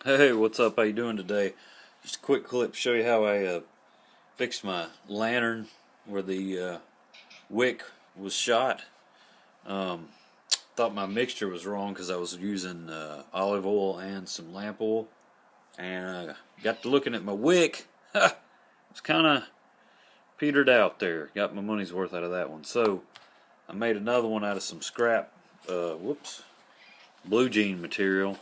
Hey, what's up? How you doing today? Just a quick clip to show you how I fixed my lantern where the wick was shot. Thought my mixture was wrong because I was using olive oil and some lamp oil, and got to looking at my wick. It's kind of petered out there. Got my money's worth out of that one. So I made another one out of some scrap, blue jean material.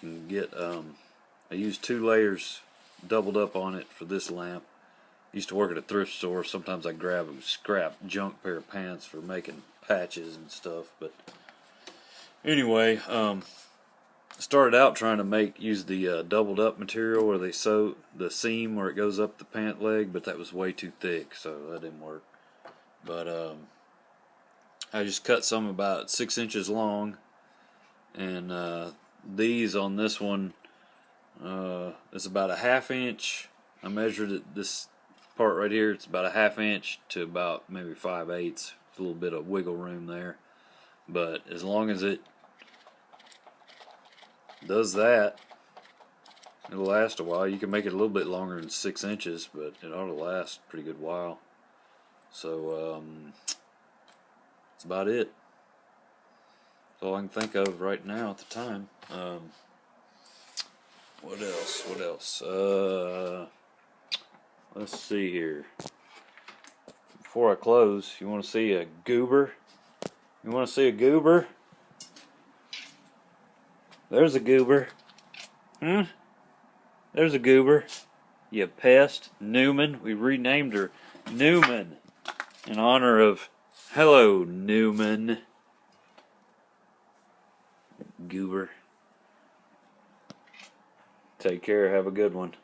You can get I used 2 layers doubled up on it for this lamp. Used to work at a thrift store. Sometimes I grab a scrap junk pair of pants for making patches and stuff. But anyway, I started out trying to use the doubled up material where they sew the seam where it goes up the pant leg, but that was way too thick, so that didn't work. But I just cut some about 6 inches long, and these on this one it's about a 1/2 inch. I measured it, this part right here, it's about a 1/2 inch to about maybe 5/8. A little bit of wiggle room there, but as long as it does that, it'll last a while. You can make it a little bit longer than 6 inches, but it ought to last a pretty good while. So that's about it. That's all I can think of right now at the time. What else? Let's see here. Before I close, you want to see a goober? You want to see a goober? There's a goober. There's a goober. You pest. Newman. We renamed her Newman in honor of Hello, Newman. Goober. Take care. Have a good one.